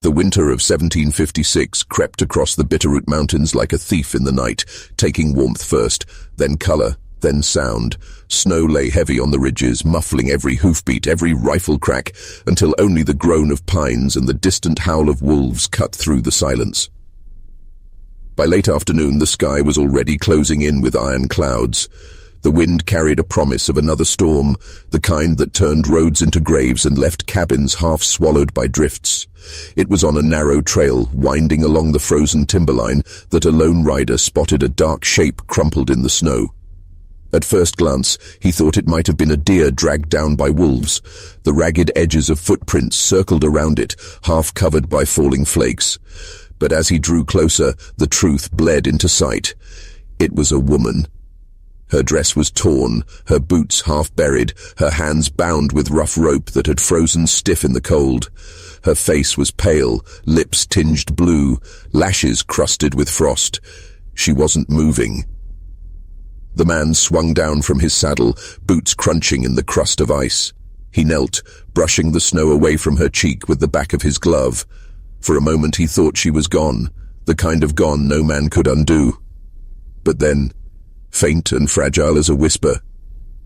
The winter of 1756 crept across the Bitterroot Mountains like a thief in the night, taking warmth first, then color, then sound. Snow lay heavy on the ridges, muffling every hoofbeat, every rifle crack, until only the groan of pines and the distant howl of wolves cut through the silence. By late afternoon, the sky was already closing in with iron clouds. The wind carried a promise of another storm, the kind that turned roads into graves and left cabins half swallowed by drifts. It was on a narrow trail, winding along the frozen timberline, that a lone rider spotted a dark shape crumpled in the snow. At first glance, he thought it might have been a deer dragged down by wolves. The ragged edges of footprints circled around it, half covered by falling flakes. But as he drew closer, the truth bled into sight. It was a woman. Her dress was torn, her boots half buried, her hands bound with rough rope that had frozen stiff in the cold. Her face was pale, lips tinged blue, lashes crusted with frost. She wasn't moving. The man swung down from his saddle, boots crunching in the crust of ice. He knelt, brushing the snow away from her cheek with the back of his glove. For a moment he thought she was gone, the kind of gone no man could undo. But then, faint and fragile as a whisper,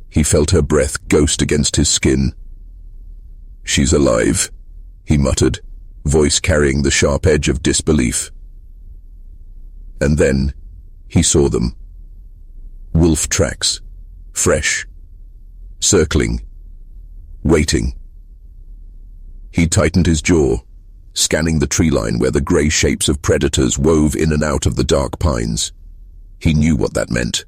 he felt her breath ghost against his skin. "She's alive," he muttered, voice carrying the sharp edge of disbelief. And then he saw them. Wolf tracks, fresh, circling, waiting. He tightened his jaw, scanning the tree line where the grey shapes of predators wove in and out of the dark pines. He knew what that meant.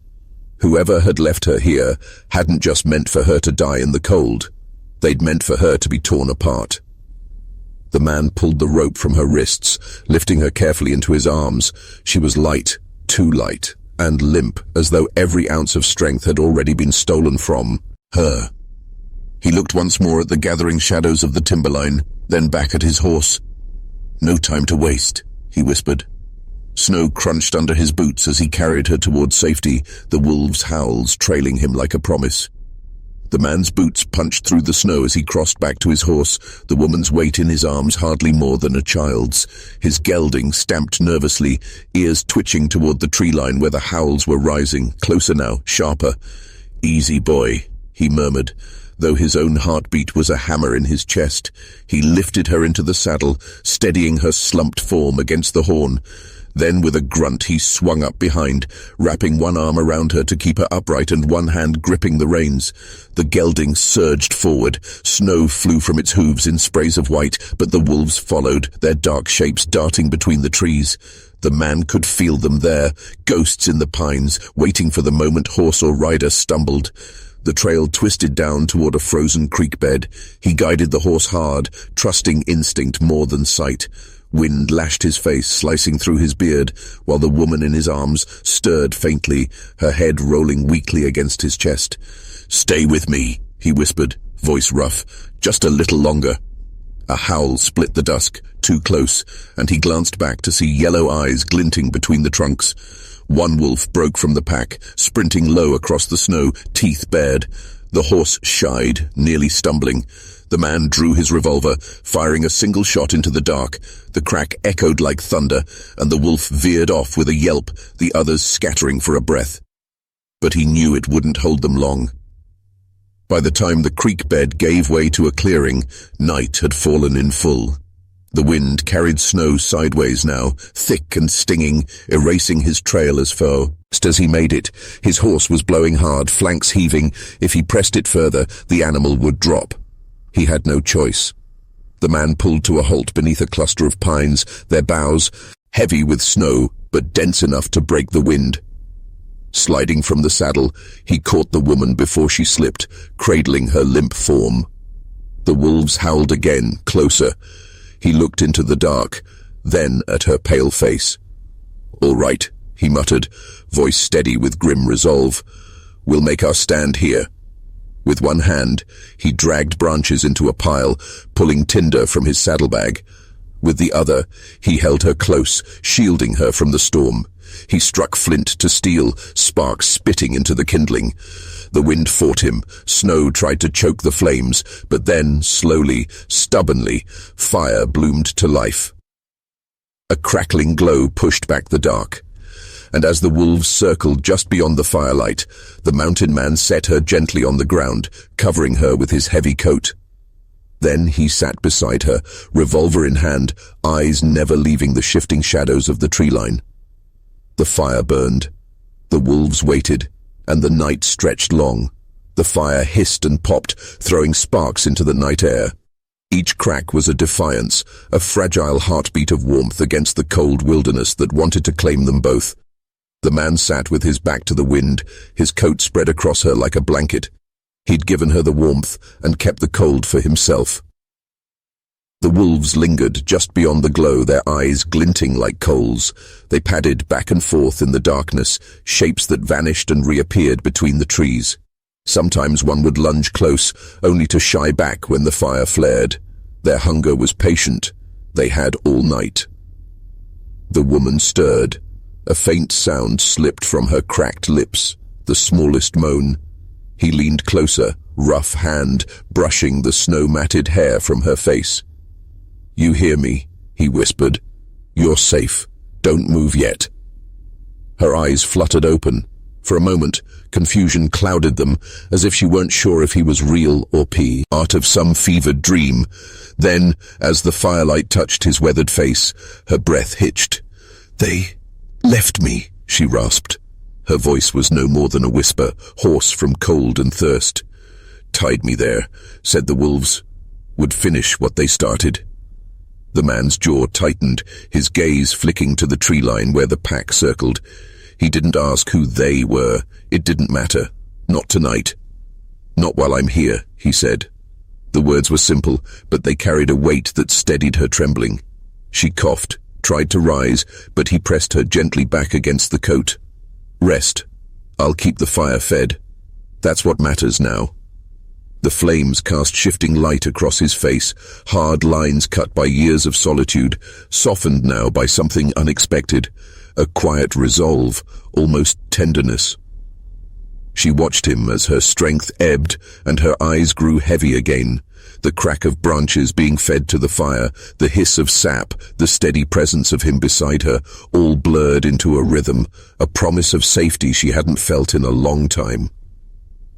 Whoever had left her here hadn't just meant for her to die in the cold. They'd meant for her to be torn apart. The man pulled the rope from her wrists, lifting her carefully into his arms. She was light, too light, and limp, as though every ounce of strength had already been stolen from her. He looked once more at the gathering shadows of the timberline, then back at his horse. "No time to waste," he whispered. Snow crunched under his boots as he carried her towards safety, the wolves' howls trailing him like a promise. The man's boots punched through the snow as he crossed back to his horse, the woman's weight in his arms hardly more than a child's. His gelding stamped nervously, ears twitching toward the tree line where the howls were rising, closer now, sharper. "Easy, boy," he murmured, though his own heartbeat was a hammer in his chest. He lifted her into the saddle, steadying her slumped form against the horn. Then with a grunt he swung up behind, wrapping one arm around her to keep her upright and one hand gripping the reins. The gelding surged forward. Snow flew from its hooves in sprays of white, but the wolves followed, their dark shapes darting between the trees. The man could feel them there, ghosts in the pines, waiting for the moment horse or rider stumbled. The trail twisted down toward a frozen creek bed. He guided the horse hard, trusting instinct more than sight. Wind lashed his face, slicing through his beard, while the woman in his arms stirred faintly, her head rolling weakly against his chest. "Stay with me," he whispered, voice rough. "Just a little longer." A howl split the dusk, too close, and he glanced back to see yellow eyes glinting between the trunks. One wolf broke from the pack, sprinting low across the snow, teeth bared. The horse shied, nearly stumbling. The man drew his revolver, firing a single shot into the dark. The crack echoed like thunder, and the wolf veered off with a yelp, the others scattering for a breath. But he knew it wouldn't hold them long. By the time the creek bed gave way to a clearing, night had fallen in full. The wind carried snow sideways now, thick and stinging, erasing his trail as foe. Just as he made it, his horse was blowing hard, flanks heaving. If he pressed it further, the animal would drop. He had no choice. The man pulled to a halt beneath a cluster of pines, their boughs heavy with snow, but dense enough to break the wind. Sliding from the saddle, he caught the woman before she slipped, cradling her limp form. The wolves howled again, closer. He looked into the dark, then at her pale face. "All right," he muttered, voice steady with grim resolve. "We'll make our stand here." With one hand, he dragged branches into a pile, pulling tinder from his saddlebag. With the other, he held her close, shielding her from the storm. He struck flint to steel, sparks spitting into the kindling. The wind fought him. Snow tried to choke the flames, but then, slowly, stubbornly, fire bloomed to life. A crackling glow pushed back the dark, and as the wolves circled just beyond the firelight, the mountain man set her gently on the ground, covering her with his heavy coat. Then he sat beside her, revolver in hand, eyes never leaving the shifting shadows of the tree line. The fire burned. The wolves waited, and the night stretched long. The fire hissed and popped, throwing sparks into the night air. Each crack was a defiance, a fragile heartbeat of warmth against the cold wilderness that wanted to claim them both. The man sat with his back to the wind, his coat spread across her like a blanket. He'd given her the warmth and kept the cold for himself. The wolves lingered just beyond the glow, their eyes glinting like coals. They padded back and forth in the darkness, shapes that vanished and reappeared between the trees. Sometimes one would lunge close, only to shy back when the fire flared. Their hunger was patient. They had all night. The woman stirred. A faint sound slipped from her cracked lips, the smallest moan. He leaned closer, rough hand brushing the snow-matted hair from her face. "You hear me," he whispered. "You're safe. Don't move yet." Her eyes fluttered open. For a moment, confusion clouded them, as if she weren't sure if he was real or part of some fevered dream. Then, as the firelight touched his weathered face, her breath hitched. "They left me," she rasped. Her voice was no more than a whisper, hoarse from cold and thirst. "Tied me there," said the wolves. "Would finish what they started." The man's jaw tightened, his gaze flicking to the tree line where the pack circled. He didn't ask who they were. It didn't matter. Not tonight. "Not while I'm here," he said. The words were simple, but they carried a weight that steadied her trembling. She coughed, tried to rise, but he pressed her gently back against the coat. "Rest. I'll keep the fire fed. That's what matters now." The flames cast shifting light across his face, hard lines cut by years of solitude, softened now by something unexpected, a quiet resolve, almost tenderness. She watched him as her strength ebbed and her eyes grew heavy again, the crack of branches being fed to the fire, the hiss of sap, the steady presence of him beside her, all blurred into a rhythm, a promise of safety she hadn't felt in a long time.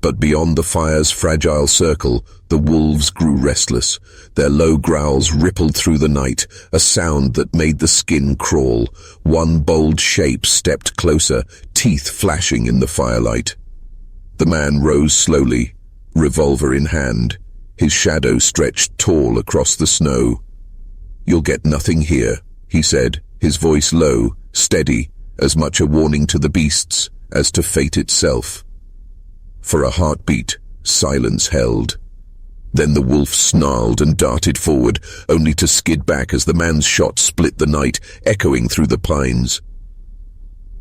But beyond the fire's fragile circle, the wolves grew restless. Their low growls rippled through the night, a sound that made the skin crawl. One bold shape stepped closer, teeth flashing in the firelight. The man rose slowly, revolver in hand. His shadow stretched tall across the snow. "You'll get nothing here," he said, his voice low, steady, as much a warning to the beasts as to fate itself. For a heartbeat, silence held. Then the wolf snarled and darted forward, only to skid back as the man's shot split the night, echoing through the pines.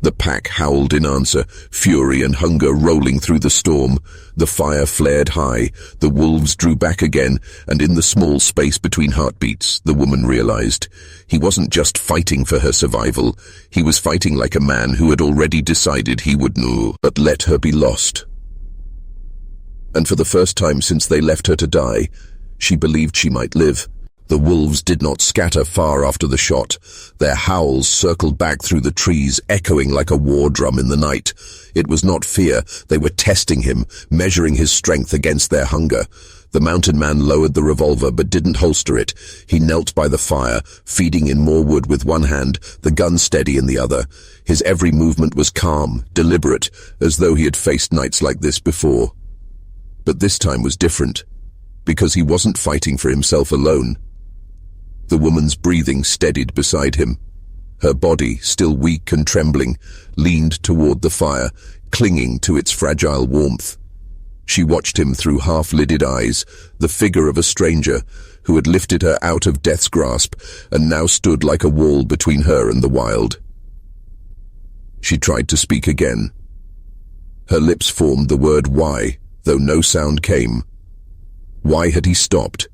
The pack howled in answer, fury and hunger rolling through the storm. The fire flared high, the wolves drew back again, and in the small space between heartbeats, the woman realized he wasn't just fighting for her survival, he was fighting like a man who had already decided he would not let her be lost. And for the first time since they left her to die, she believed she might live. The wolves did not scatter far after the shot. Their howls circled back through the trees, echoing like a war drum in the night. It was not fear. They were testing him, measuring his strength against their hunger. The mountain man lowered the revolver but didn't holster it. He knelt by the fire, feeding in more wood with one hand, the gun steady in the other. His every movement was calm, deliberate, as though he had faced nights like this before. But this time was different, because he wasn't fighting for himself alone. The woman's breathing steadied beside him. Her body, still weak and trembling, leaned toward the fire, clinging to its fragile warmth. She watched him through half-lidded eyes, the figure of a stranger who had lifted her out of death's grasp and now stood like a wall between her and the wild. She tried to speak again. Her lips formed the word "why," though no sound came. Why had he stopped?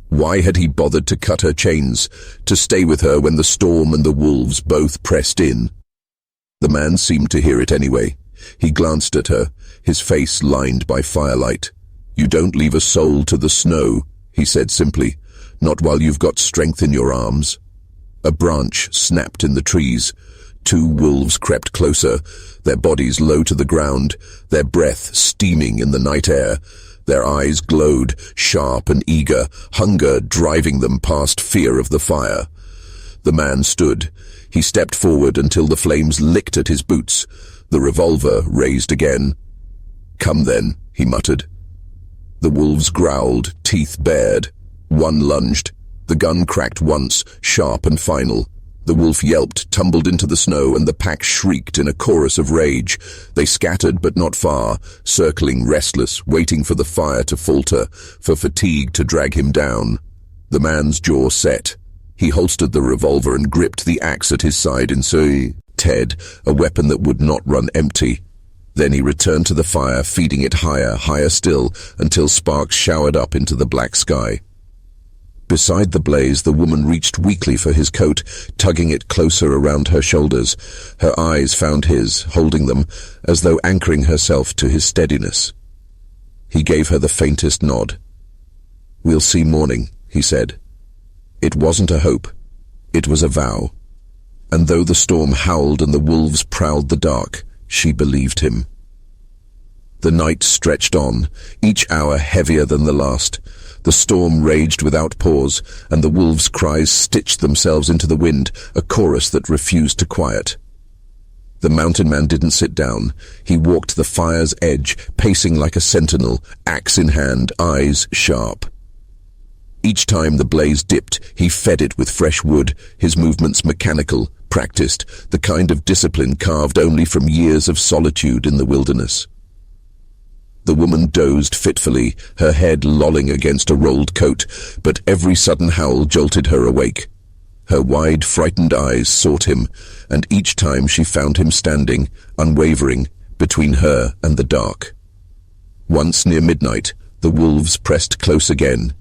Why had he bothered to cut her chains, to stay with her when the storm and the wolves both pressed in? The man seemed to hear it anyway. He glanced at her, his face lined by firelight. "You don't leave a soul to the snow," he said simply, "not while you've got strength in your arms." A branch snapped in the trees. 2 wolves crept closer, their bodies low to the ground, their breath steaming in the night air. Their eyes glowed, sharp and eager, hunger driving them past fear of the fire. The man stood. He stepped forward until the flames licked at his boots. The revolver raised again. "Come then," he muttered. The wolves growled, teeth bared. One lunged. The gun cracked once, sharp and final. The wolf yelped, tumbled into the snow, and the pack shrieked in a chorus of rage. They scattered, but not far, circling restless, waiting for the fire to falter, for fatigue to drag him down. The man's jaw set. He holstered the revolver and gripped the axe at his side in Ted, a weapon that would not run empty. Then he returned to the fire, feeding it higher, higher still, until sparks showered up into the black sky. Beside the blaze, the woman reached weakly for his coat, tugging it closer around her shoulders. Her eyes found his, holding them, as though anchoring herself to his steadiness. He gave her the faintest nod. "We'll see morning," he said. It wasn't a hope. It was a vow. And though the storm howled and the wolves prowled the dark, she believed him. The night stretched on, each hour heavier than the last. The storm raged without pause, and the wolves' cries stitched themselves into the wind, a chorus that refused to quiet. The mountain man didn't sit down. He walked the fire's edge, pacing like a sentinel, axe in hand, eyes sharp. Each time the blaze dipped, he fed it with fresh wood, his movements mechanical, practiced, the kind of discipline carved only from years of solitude in the wilderness. The woman dozed fitfully, her head lolling against a rolled coat, but every sudden howl jolted her awake. Her wide, frightened eyes sought him, and each time she found him standing, unwavering, between her and the dark. Once near midnight, the wolves pressed close again.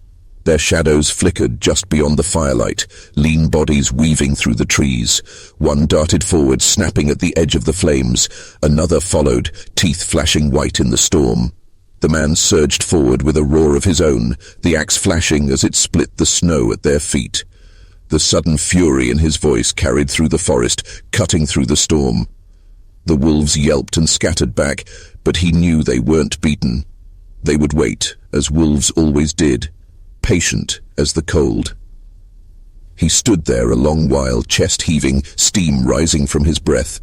Their shadows flickered just beyond the firelight, lean bodies weaving through the trees. One darted forward, snapping at the edge of the flames. Another followed, teeth flashing white in the storm. The man surged forward with a roar of his own, the axe flashing as it split the snow at their feet. The sudden fury in his voice carried through the forest, cutting through the storm. The wolves yelped and scattered back, but he knew they weren't beaten. They would wait, as wolves always did, patient as the cold. He stood there a long while, chest heaving, steam rising from his breath.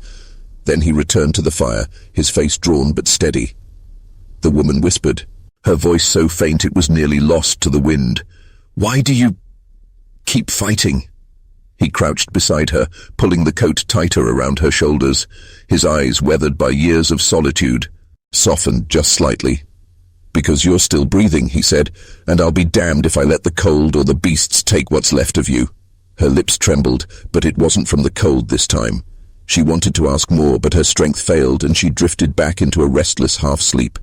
Then he returned to the fire, his face drawn but steady. The woman whispered, her voice so faint it was nearly lost to the wind. "Why do you keep fighting?" He crouched beside her, pulling the coat tighter around her shoulders. His eyes, weathered by years of solitude, softened just slightly. "Because you're still breathing," he said, "and I'll be damned if I let the cold or the beasts take what's left of you." Her lips trembled, but it wasn't from the cold this time. She wanted to ask more, but her strength failed, and she drifted back into a restless half-sleep.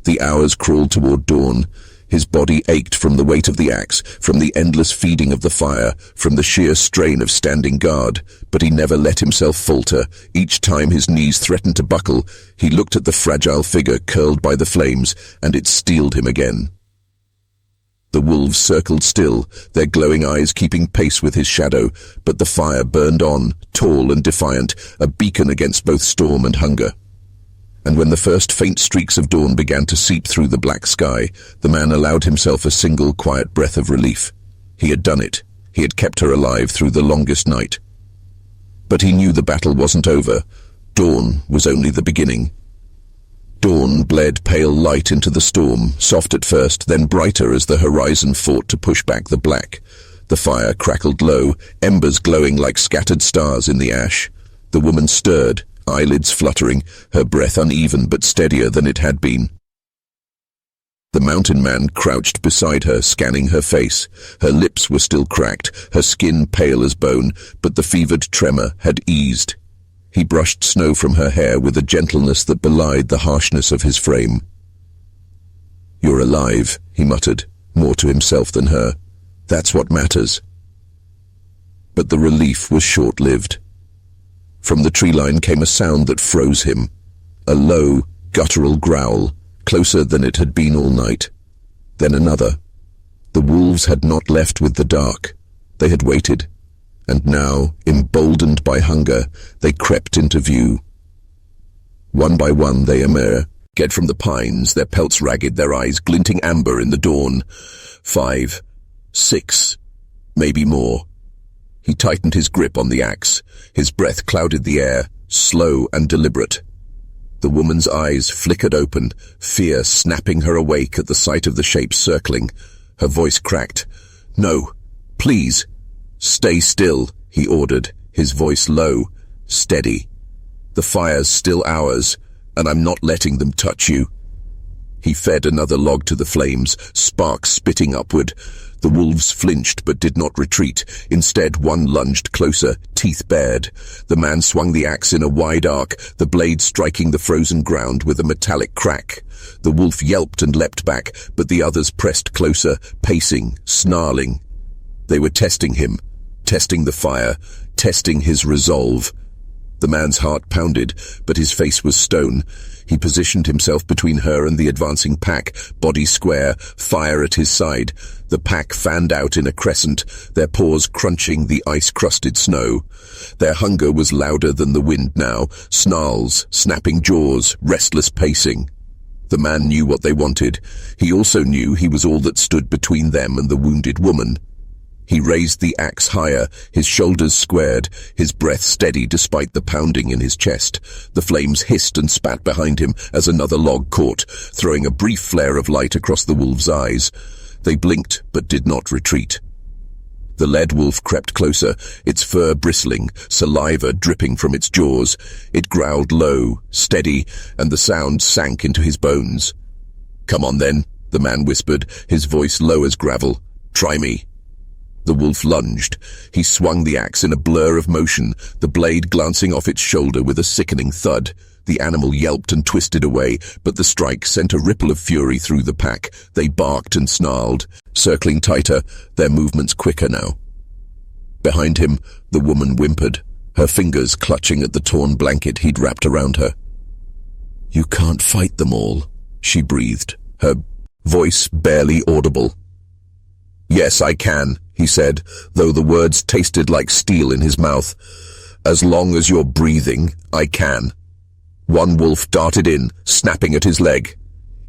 The hours crawled toward dawn. His body ached from the weight of the axe, from the endless feeding of the fire, from the sheer strain of standing guard, but he never let himself falter. Each time his knees threatened to buckle, he looked at the fragile figure curled by the flames, and it steeled him again. The wolves circled still, their glowing eyes keeping pace with his shadow, but the fire burned on, tall and defiant, a beacon against both storm and hunger. And when the first faint streaks of dawn began to seep through the black sky, the man allowed himself a single quiet breath of relief. He had done it. He had kept her alive through the longest night. But he knew the battle wasn't over. Dawn was only the beginning. Dawn bled pale light into the storm, soft at first, then brighter as the horizon fought to push back the black. The fire crackled low, embers glowing like scattered stars in the ash. The woman stirred, eyelids fluttering, her breath uneven but steadier than it had been. The mountain man crouched beside her, scanning her face. Her lips were still cracked, her skin pale as bone, but the fevered tremor had eased. He brushed snow from her hair with a gentleness that belied the harshness of his frame. "You're alive," he muttered, more to himself than her. "That's what matters." But the relief was short-lived. From the tree line came a sound that froze him, a low, guttural growl, closer than it had been all night. Then another. The wolves had not left with the dark. They had waited. And now, emboldened by hunger, they crept into view. One by one they emerge from the pines, their pelts ragged, their eyes glinting amber in the dawn. 5, 6, maybe more. He tightened his grip on the axe. His breath clouded the air, slow and deliberate. The woman's eyes flickered open, fear snapping her awake at the sight of the shapes circling. Her voice cracked. "No, please." "Stay still," he ordered, his voice low, steady. "The fire's still ours, and I'm not letting them touch you." He fed another log to the flames, sparks spitting upward. The wolves flinched but did not retreat. Instead, one lunged closer, teeth bared. The man swung the axe in a wide arc, the blade striking the frozen ground with a metallic crack. The wolf yelped and leapt back, but the others pressed closer, pacing, snarling. They were testing him, testing the fire, testing his resolve. The man's heart pounded, but his face was stone. He positioned himself between her and the advancing pack, body square, fire at his side. The pack fanned out in a crescent, their paws crunching the ice-crusted snow. Their hunger was louder than the wind now, snarls, snapping jaws, restless pacing. The man knew what they wanted. He also knew he was all that stood between them and the wounded woman. He raised the axe higher, his shoulders squared, his breath steady despite the pounding in his chest. The flames hissed and spat behind him as another log caught, throwing a brief flare of light across the wolves' eyes. They blinked but did not retreat. The lead wolf crept closer, its fur bristling, saliva dripping from its jaws. It growled low, steady, and the sound sank into his bones. "Come on then," the man whispered, his voice low as gravel. "Try me." The wolf lunged. He swung the axe in a blur of motion, the blade glancing off its shoulder with a sickening thud. The animal yelped and twisted away, but the strike sent a ripple of fury through the pack. They barked and snarled, circling tighter, their movements quicker now. Behind him, the woman whimpered, her fingers clutching at the torn blanket he'd wrapped around her. "You can't fight them all," she breathed, her voice barely audible. "Yes, I can," he said, though the words tasted like steel in his mouth. "As long as you're breathing, I can." One wolf darted in, snapping at his leg.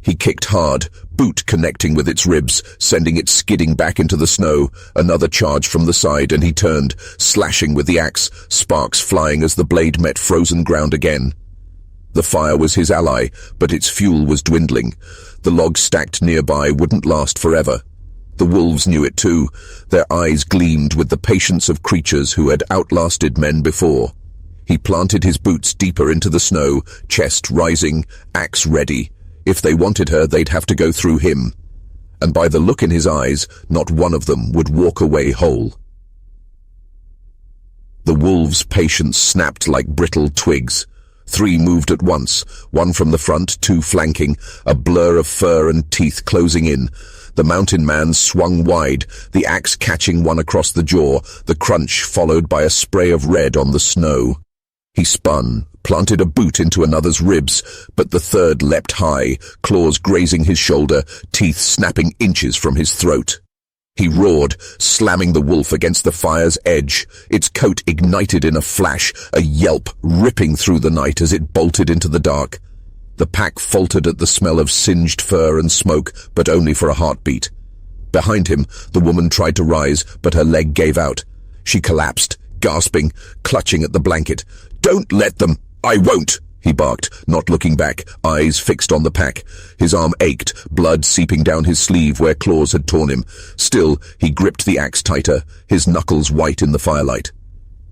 He kicked hard, boot connecting with its ribs, sending it skidding back into the snow. Another charge from the side, and he turned, slashing with the axe, sparks flying as the blade met frozen ground again. The fire was his ally, but its fuel was dwindling. The logs stacked nearby wouldn't last forever. The wolves knew it too. Their eyes gleamed with the patience of creatures who had outlasted men before. He planted his boots deeper into the snow, chest rising, axe ready. If they wanted her, they'd have to go through him. And by the look in his eyes, not one of them would walk away whole. The wolves' patience snapped like brittle twigs. 3 moved at once, 1 from the front, 2 flanking, a blur of fur and teeth closing in. The mountain man swung wide, the axe catching one across the jaw, the crunch followed by a spray of red on the snow. He spun, planted a boot into another's ribs, but the third leapt high, claws grazing his shoulder, teeth snapping inches from his throat. He roared, slamming the wolf against the fire's edge. Its coat ignited in a flash, a yelp ripping through the night as it bolted into the dark. The pack faltered at the smell of singed fur and smoke, but only for a heartbeat. Behind him, the woman tried to rise, but her leg gave out. She collapsed, gasping, clutching at the blanket. "Don't let them! I won't!" he barked, not looking back, eyes fixed on the pack. His arm ached, blood seeping down his sleeve where claws had torn him. Still, he gripped the axe tighter, his knuckles white in the firelight.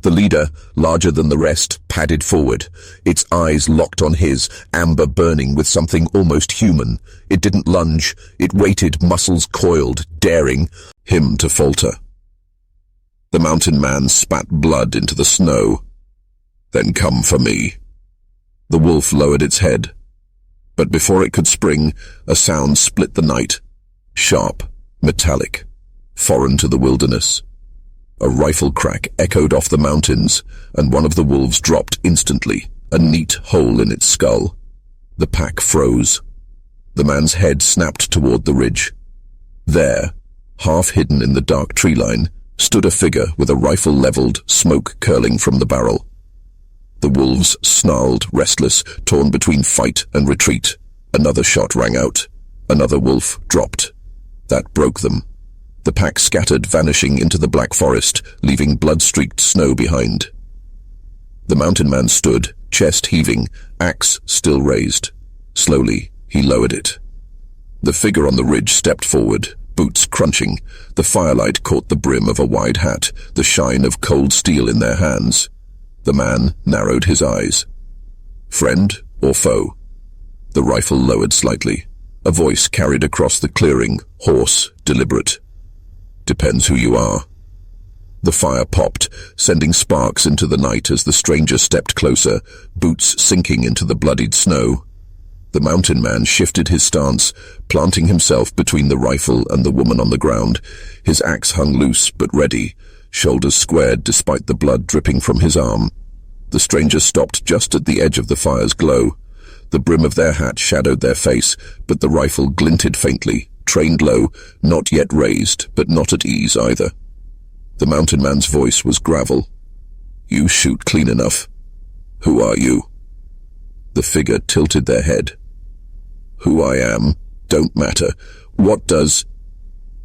The leader, larger than the rest, padded forward, its eyes locked on his, amber burning with something almost human. It didn't lunge, it waited, muscles coiled, daring him to falter. The mountain man spat blood into the snow. "Then come for me." The wolf lowered its head, but before it could spring, a sound split the night, sharp, metallic, foreign to the wilderness. A rifle crack echoed off the mountains, and one of the wolves dropped instantly, a neat hole in its skull. The pack froze. The man's head snapped toward the ridge. There, half hidden in the dark tree line, stood a figure with a rifle leveled, smoke curling from the barrel. The wolves snarled, restless, torn between fight and retreat. Another shot rang out. Another wolf dropped. That broke them. The pack scattered, vanishing into the black forest, leaving blood-streaked snow behind. The mountain man stood, chest heaving, axe still raised. Slowly, he lowered it. The figure on the ridge stepped forward, boots crunching. The firelight caught the brim of a wide hat, the shine of cold steel in their hands. The man narrowed his eyes. Friend or foe? The rifle lowered slightly. A voice carried across the clearing, hoarse, deliberate. Depends who you are. The fire popped, sending sparks into the night as the stranger stepped closer, boots sinking into the bloodied snow. The mountain man shifted his stance, planting himself between the rifle and the woman on the ground. His axe hung loose but ready, shoulders squared despite the blood dripping from his arm. The stranger stopped just at the edge of the fire's glow. The brim of their hat shadowed their face, but the rifle glinted faintly, trained low, not yet raised, but not at ease either. The mountain man's voice was gravel. You shoot clean enough. Who are you? The figure tilted their head. Who I am, don't matter. What does?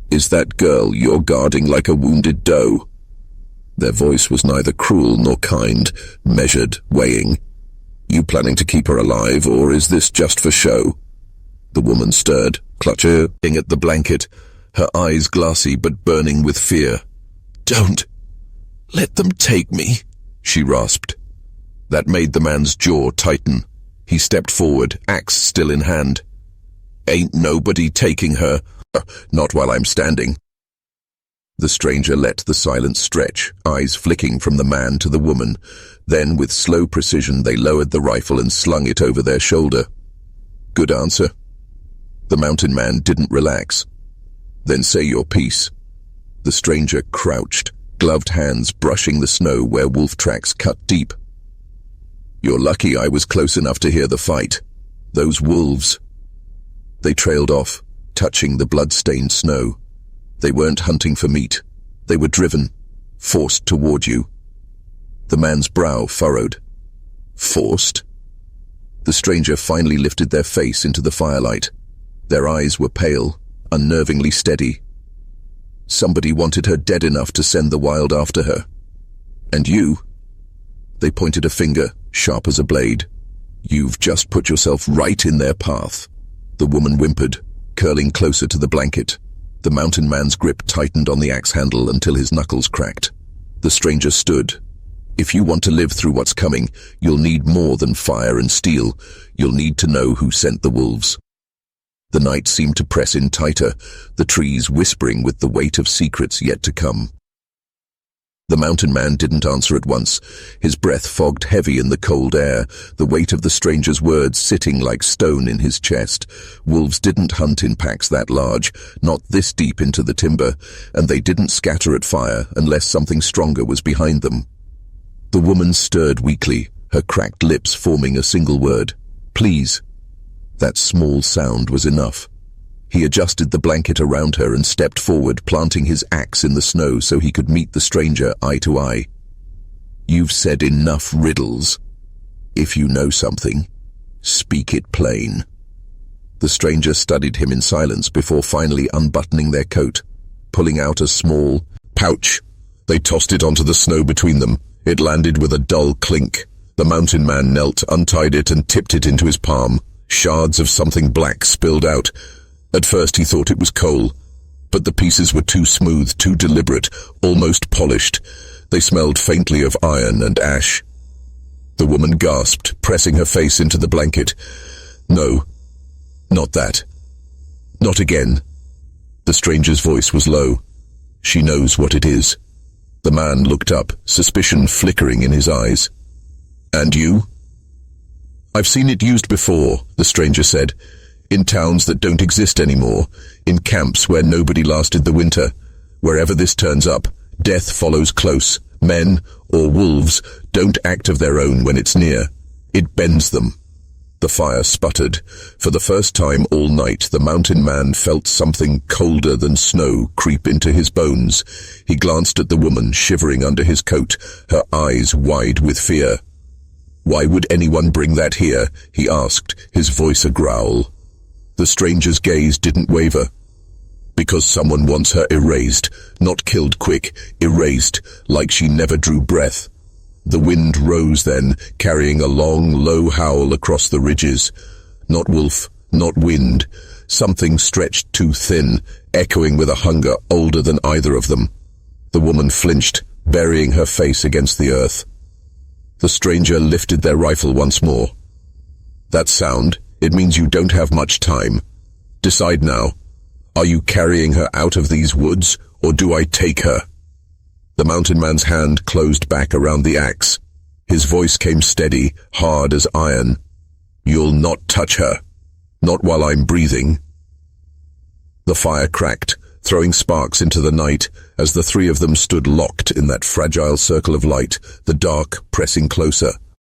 Is that girl you're guarding like a wounded doe? Their voice was neither cruel nor kind, measured, weighing. You planning to keep her alive, or is this just for show? The woman stirred, clutching at the blanket, her eyes glassy but burning with fear. Don't let them take me, she rasped. That made the man's jaw tighten. He stepped forward, axe still in hand. Ain't nobody taking her. Not while I'm standing. The stranger let the silence stretch, eyes flicking from the man to the woman. Then, with slow precision, they lowered the rifle and slung it over their shoulder. Good answer. The mountain man didn't relax. Then say your piece. The stranger crouched, gloved hands brushing the snow where wolf tracks cut deep. You're lucky I was close enough to hear the fight. Those wolves. They trailed off, touching the blood-stained snow. They weren't hunting for meat. They were driven, forced toward you. The man's brow furrowed. Forced? The stranger finally lifted their face into the firelight. Their eyes were pale, unnervingly steady. Somebody wanted her dead enough to send the wild after her. And you? They pointed a finger, sharp as a blade. You've just put yourself right in their path. The woman whimpered, curling closer to the blanket. The mountain man's grip tightened on the axe handle until his knuckles cracked. The stranger stood. If you want to live through what's coming, you'll need more than fire and steel. You'll need to know who sent the wolves. The night seemed to press in tighter, the trees whispering with the weight of secrets yet to come. The mountain man didn't answer at once. His breath fogged heavy in the cold air, the weight of the stranger's words sitting like stone in his chest. Wolves didn't hunt in packs that large, not this deep into the timber, and they didn't scatter at fire unless something stronger was behind them. The woman stirred weakly, her cracked lips forming a single word. Please. That small sound was enough. He adjusted the blanket around her and stepped forward, planting his axe in the snow so he could meet the stranger eye to eye. You've said enough riddles. If you know something, speak it plain. The stranger studied him in silence before finally unbuttoning their coat, pulling out a small pouch. They tossed it onto the snow between them. It landed with a dull clink. The mountain man knelt, untied it, and tipped it into his palm. Shards of something black spilled out. At first he thought it was coal, but the pieces were too smooth, too deliberate, almost polished. They smelled faintly of iron and ash. The woman gasped, pressing her face into the blanket. No, not that. Not again. The stranger's voice was low. She knows what it is. The man looked up, suspicion flickering in his eyes. And you? I've seen it used before, the stranger said. In towns that don't exist anymore, in camps where nobody lasted the winter. Wherever this turns up, death follows close. Men, or wolves, don't act of their own when it's near. It bends them. The fire sputtered. For the first time all night, the mountain man felt something colder than snow creep into his bones. He glanced at the woman shivering under his coat, her eyes wide with fear. "Why would anyone bring that here?" he asked, his voice a growl. The stranger's gaze didn't waver. "Because someone wants her erased, not killed quick, erased, like she never drew breath." The wind rose then, carrying a long, low howl across the ridges. Not wolf, not wind. Something stretched too thin, echoing with a hunger older than either of them. The woman flinched, burying her face against the earth. The stranger lifted their rifle once more. "That sound, it means you don't have much time. Decide now. Are you carrying her out of these woods, or do I take her?" The mountain man's hand closed back around the axe. His voice came steady, hard as iron. "You'll not touch her. Not while I'm breathing." The fire cracked, throwing sparks into the night as the three of them stood locked in that fragile circle of light, the dark pressing closer.